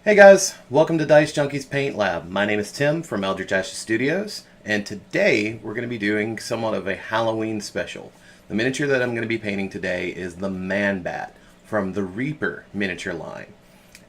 Hey guys, welcome to Dicejunkies Paint Lab. My name is Tim from Eldritch Studios, and today we're going to be doing somewhat of a Halloween special. The miniature that I'm going to be painting today is the Man Bat from the Reaper miniature line.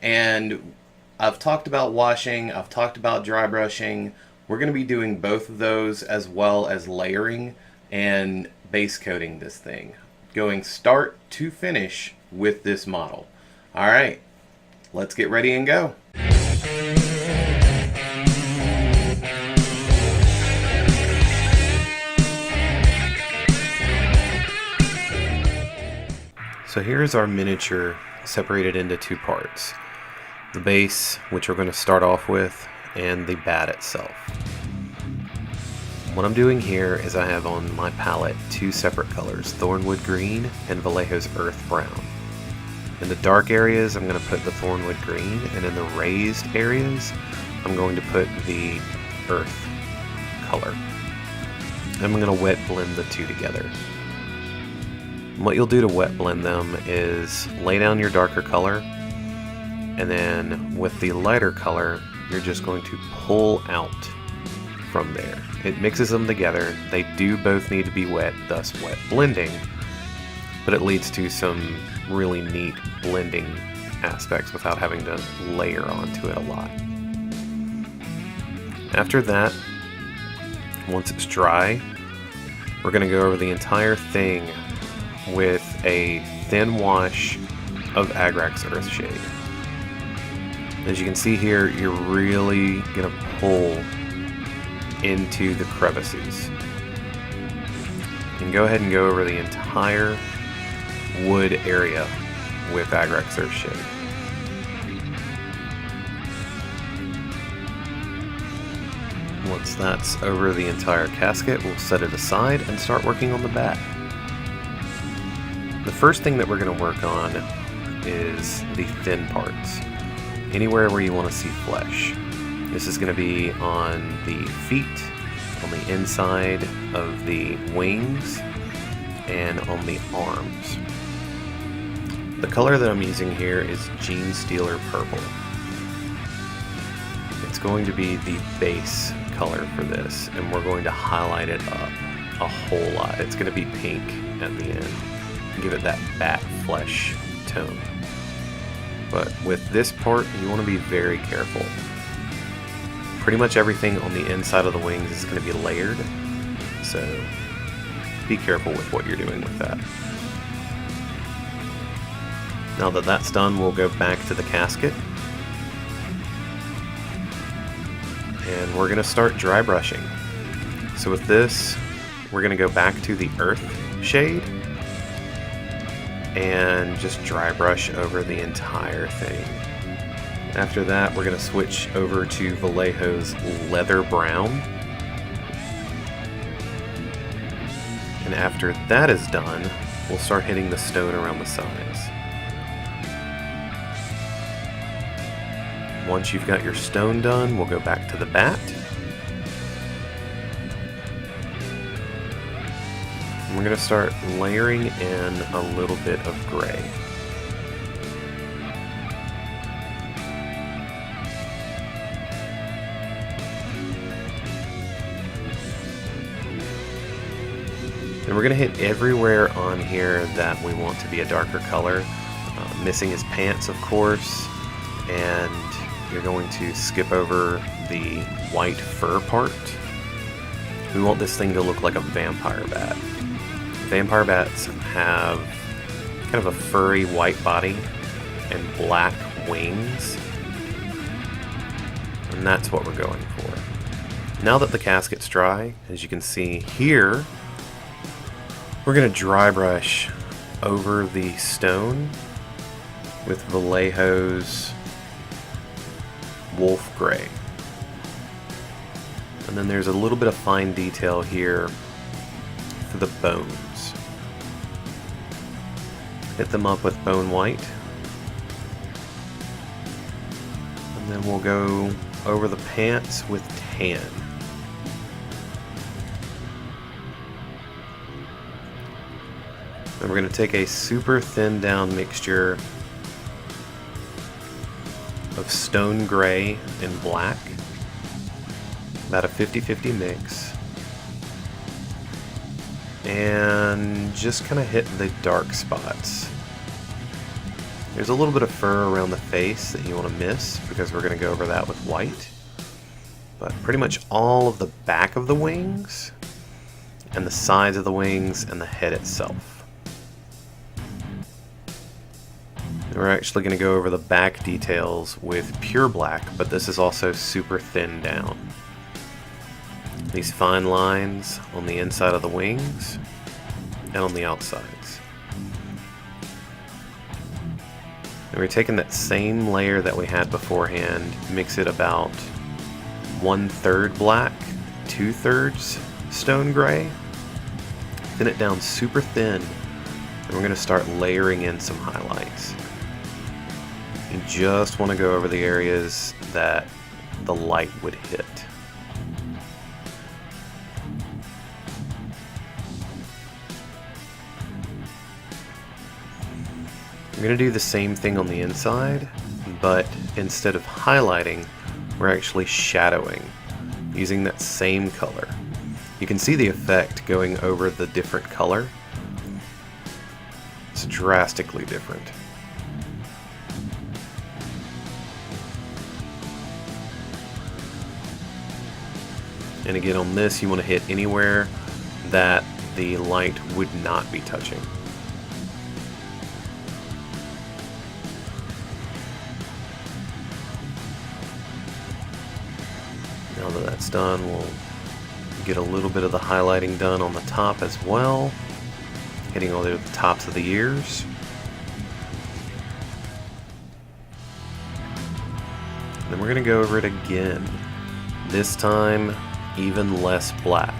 And I've talked about washing, I've talked about dry brushing. We're going to be doing both of those as well as layering and base coating this thing, going start to finish with this model. Alright, let's get ready and go. So here's our miniature separated into two parts. The base, which we're going to start off with, and the bat itself. What I'm doing here is I have on my palette two separate colors, Thornwood Green and Vallejo's Earth Brown. In the dark areas, I'm going to put the Thornwood Green, and in the raised areas, I'm going to put the Earth color. I'm going to wet blend the two together. What you'll do to wet blend them is lay down your darker color, and then with the lighter color, you're just going to pull out from there. It mixes them together. They do both need to be wet, thus wet blending, but it leads to some really neat blending aspects without having to layer onto it a lot. After that, once it's dry, we're going to go over the entire thing with a thin wash of Agrax Earthshade. As you can see here, you're really going to pull into the crevices. And go ahead and go over the entire wood area with Agrax Earthshade. Once that's over the entire casket, we'll set it aside and start working on the bat. The first thing that we're going to work on is the thin parts. Anywhere where you want to see flesh. This is going to be on the feet, on the inside of the wings, and on the arms. The color that I'm using here is Genestealer Purple. It's going to be the base color for this, and we're going to highlight it up a whole lot. It's going to be pink at the end. Give it that bat flesh tone. But with this part, you want to be very careful. Pretty much everything on the inside of the wings is going to be layered, so be careful with what you're doing with that. Now that that's done, we'll go back to the casket, and we're going to start dry brushing. So with this, we're going to go back to the earth shade and just dry brush over the entire thing. After that, we're going to switch over to Vallejo's Leather Brown. And after that is done, we'll start hitting the stone around the sides. Once you've got your stone done, we'll go back to the bat. And we're going to start layering in a little bit of gray. And we're going to hit everywhere on here that we want to be a darker color. Missing his pants, of course, and you're going to skip over the white fur part. We want this thing to look like a vampire bat. Vampire bats have kind of a furry white body and black wings, and that's what we're going for. Now that the casket's dry, as you can see here, we're going to dry brush over the stone with Vallejo's Wolf Gray. And then there's a little bit of fine detail here for the bones. Hit them up with Bone White. And then we'll go over the pants with Tan. Then we're going to take a super thin down mixture of stone gray and black, about a 50-50 mix, and just kind of hit the dark spots. There's a little bit of fur around the face that you want to miss because we're going to go over that with white, but pretty much all of the back of the wings and the sides of the wings and the head itself. We're actually going to go over the back details with pure black, but this is also super thin down. These fine lines on the inside of the wings and on the outsides. And we're taking that same layer that we had beforehand, mix it about 1/3 black, 2/3 stone gray, thin it down super thin, and we're going to start layering in some highlights. You just want to go over the areas that the light would hit. I'm going to do the same thing on the inside, but instead of highlighting, we're actually shadowing using that same color. You can see the effect going over the different color. It's drastically different. And again, on this, you want to hit anywhere that the light would not be touching. Now that that's done, we'll get a little bit of the highlighting done on the top as well, hitting all the tops of the ears. Then we're going to go over it again. This time, even less black.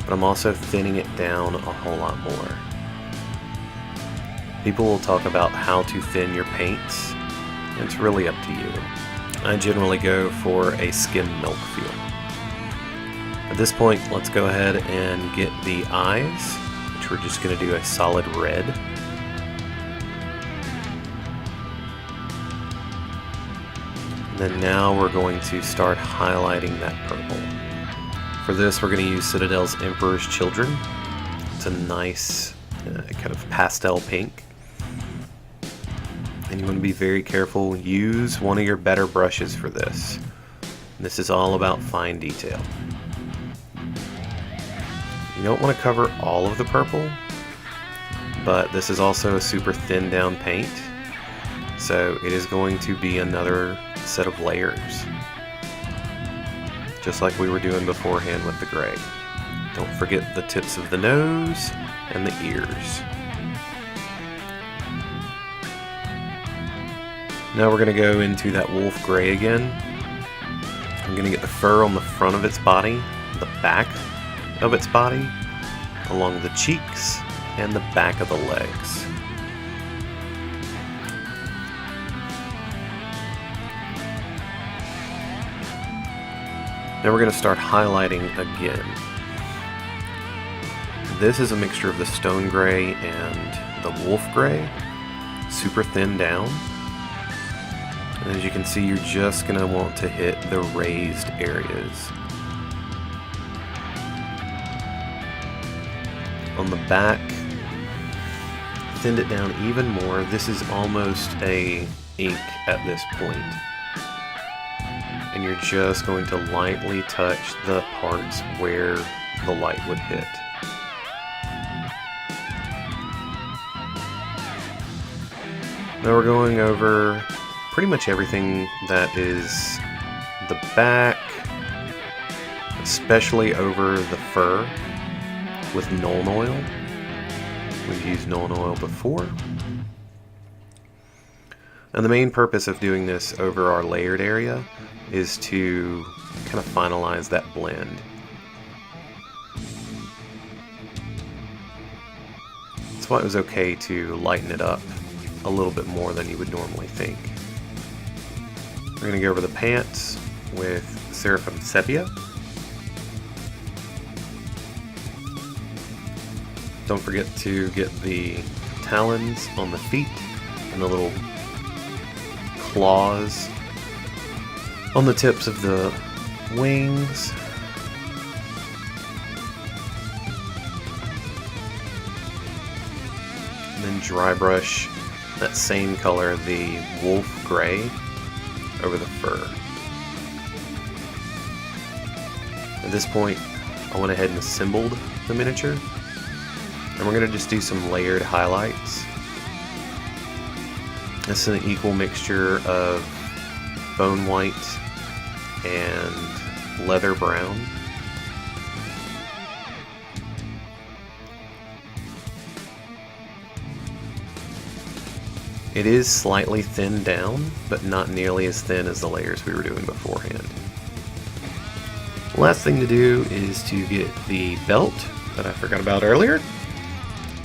But I'm also thinning it down a whole lot more. People will talk about how to thin your paints. It's really up to you. I generally go for a skim milk feel. At this point, let's go ahead and get the eyes, which we're just going to do a solid red. And then now we're going to start highlighting that purple. For this, we're going to use Citadel's Emperor's Children. It's a nice kind of pastel pink. And you want to be very careful. Use one of your better brushes for this. This is all about fine detail. You don't want to cover all of the purple, but this is also a super thin down paint, so it is going to be another set of layers, just like we were doing beforehand with the gray. Don't forget the tips of the nose and the ears. Now we're going to go into that wolf gray again. I'm going to get the fur on the front of its body, the back of its body, along the cheeks, and the back of the legs. Now we're going to start highlighting again. This is a mixture of the stone gray and the wolf gray, super thin down. And as you can see, you're just going to want to hit the raised areas. On the back, thinned it down even more. This is almost a ink at this point. And you're just going to lightly touch the parts where the light would hit. Now we're going over pretty much everything that is the back, especially over the fur with Nuln Oil. We've used Nuln Oil before. And the main purpose of doing this over our layered area is to kind of finalize that blend. That's why it was okay to lighten it up a little bit more than you would normally think. We're going to go over the pants with Seraphim Sepia. Don't forget to get the talons on the feet and the little claws on the tips of the wings. And then dry brush that same color, the wolf gray, over the fur. At this point, I went ahead and assembled the miniature, and we're going to just do some layered highlights. This is an equal mixture of bone white and leather brown. It is slightly thinned down, but not nearly as thin as the layers we were doing beforehand. Last thing to do is to get the belt that I forgot about earlier.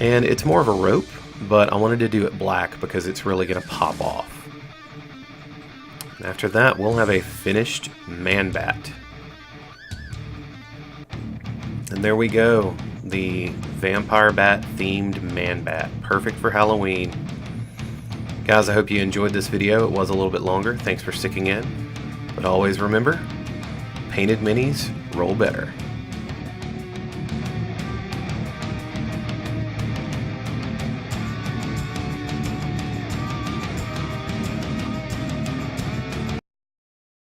And it's more of a rope, but I wanted to do it black because it's really going to pop off. And after that, we'll have a finished man bat. And there we go, the vampire bat themed man bat, perfect for Halloween. Guys, I hope you enjoyed this video. It was a little bit longer. Thanks for sticking in. But always remember, painted minis roll better.